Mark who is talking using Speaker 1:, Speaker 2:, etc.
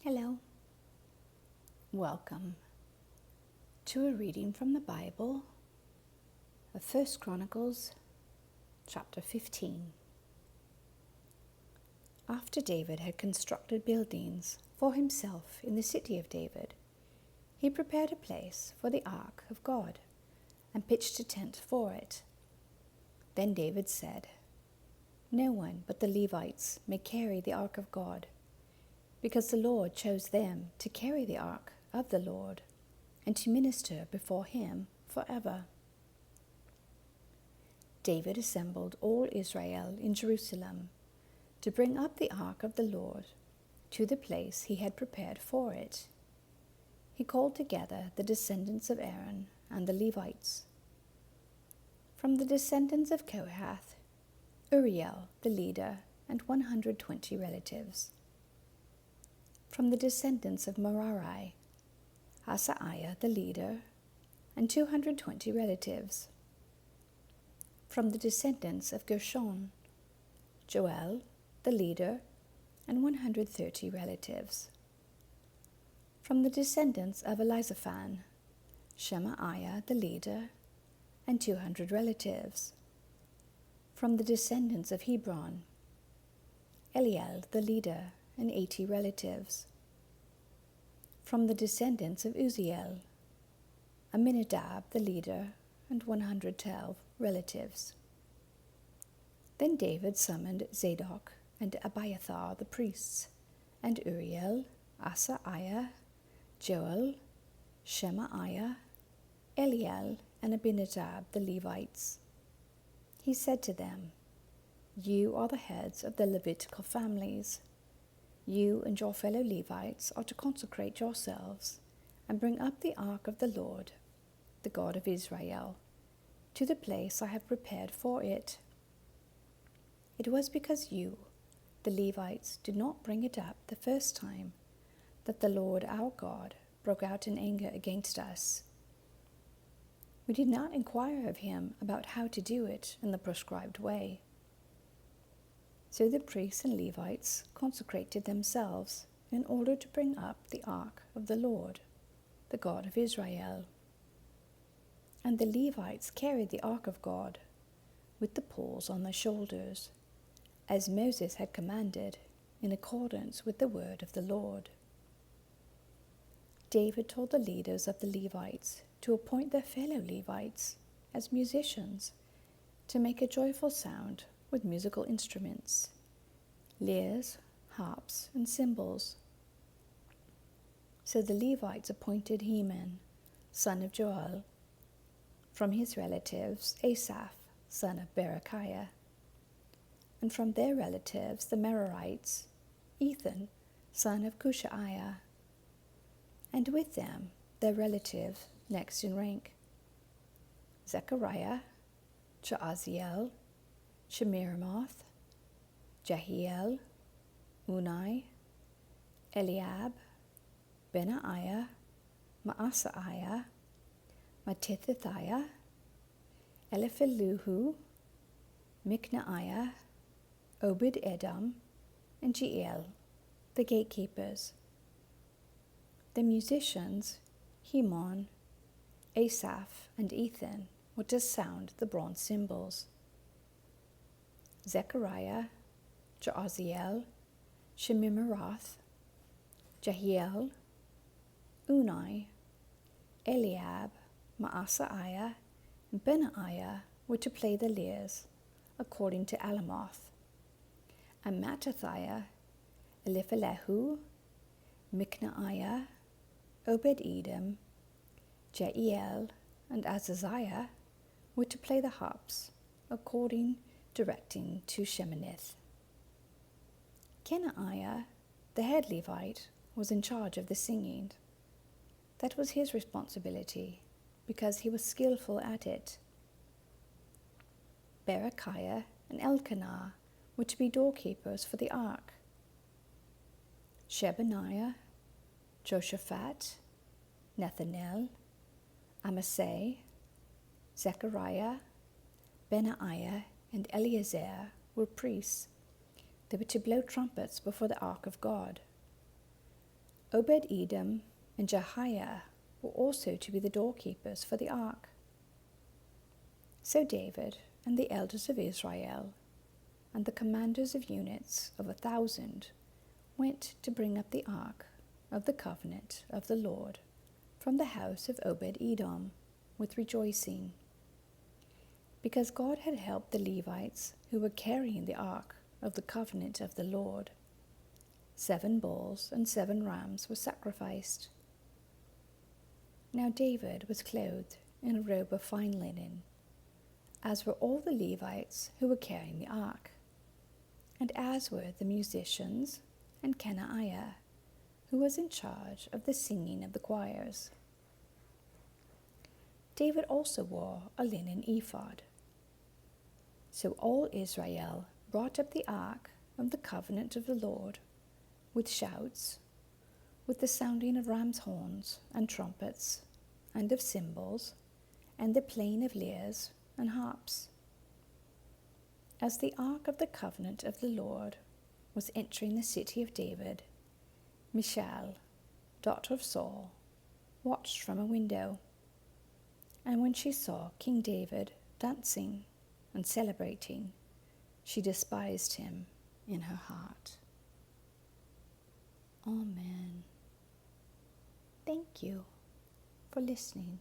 Speaker 1: Hello. Welcome to a reading from the Bible of 1 Chronicles Chapter 15. After David had constructed buildings for himself in the city of David, he prepared a place for the ark of God and pitched a tent for it. Then David said, "No one but the Levites may carry the ark of God, because the Lord chose them to carry the ark of the Lord and to minister before him forever." David assembled all Israel in Jerusalem to bring up the ark of the Lord to the place he had prepared for it. He called together the descendants of Aaron and the Levites. From the descendants of Kohath, Uriel the leader and 120 relatives. From the descendants of Merari, Asaiah the leader, and 220 relatives. From the descendants of Gershon, Joel the leader, and 130 relatives. From the descendants of Elizaphan, Shemaiah the leader, and 200 relatives. From the descendants of Hebron, Eliel the leader, and 80 relatives. From the descendants of Uzziel, Aminadab the leader, and 112 relatives. Then David summoned Zadok and Abiathar the priests, and Uriel, Asaiah, Joel, Shemaiah, Eliel, and Abinadab the Levites. He said to them, "You are the heads of the Levitical families. You and your fellow Levites are to consecrate yourselves and bring up the ark of the Lord, the God of Israel, to the place I have prepared for it. It was because you, the Levites, did not bring it up the first time that the Lord our God broke out in anger against us. We did not inquire of him about how to do it in the prescribed way." So the priests and Levites consecrated themselves in order to bring up the ark of the Lord, the God of Israel. And the Levites carried the ark of God with the poles on their shoulders, as Moses had commanded, in accordance with the word of the Lord. David told the leaders of the Levites to appoint their fellow Levites as musicians to make a joyful sound with musical instruments, lyres, harps, and cymbals. So the Levites appointed Heman, son of Joel, from his relatives Asaph, son of Berechiah, and from their relatives the Merarites, Ethan, son of Cushaiah, and with them their relative next in rank, Zechariah, Jaaziel, Shemiramoth, Jehiel, Unai, Eliab, Benaiah, Maasaiah, Mattithiah, Elipheluhu, Mikneiah, Obed-Edom, and Jeiel, the gatekeepers. The musicians, Heman, Asaph, and Ethan, were to sound the bronze cymbals. Zechariah, Jaaziel, Shemiramoth, Jehiel, Unai, Eliab, Maasaiah, and Benaiah were to play the lyres, according to Alamoth. And Mattithiah, Eliphelahu, Mikneiah, Obed-Edom, Jeiel, and Azaziah were to play the harps, according directing to Sheminith. Kenaiah, the head Levite, was in charge of the singing. That was his responsibility, because he was skillful at it. Berechiah and Elkanah were to be doorkeepers for the ark. Shebaniah, Joshaphat, Nethanel, Amasai, Zechariah, Benaiah, and Eleazar were priests. They were to blow trumpets before the ark of God. Obed-Edom and Jehiah were also to be the doorkeepers for the ark. So David and the elders of Israel and the commanders of units of 1,000 went to bring up the ark of the covenant of the Lord from the house of Obed-Edom with rejoicing, because God had helped the Levites who were carrying the ark of the covenant of the Lord. 7 bulls and 7 rams were sacrificed. Now David was clothed in a robe of fine linen, as were all the Levites who were carrying the ark, and as were the musicians and Kenaiah, who was in charge of the singing of the choirs. David also wore a linen ephod. So all Israel brought up the ark of the covenant of the Lord with shouts, with the sounding of ram's horns and trumpets, and of cymbals, and the playing of lyres and harps. As the ark of the covenant of the Lord was entering the city of David, Michal, daughter of Saul, watched from a window, and when she saw King David dancing and celebrating, she despised him in her heart. Amen. Thank you for listening.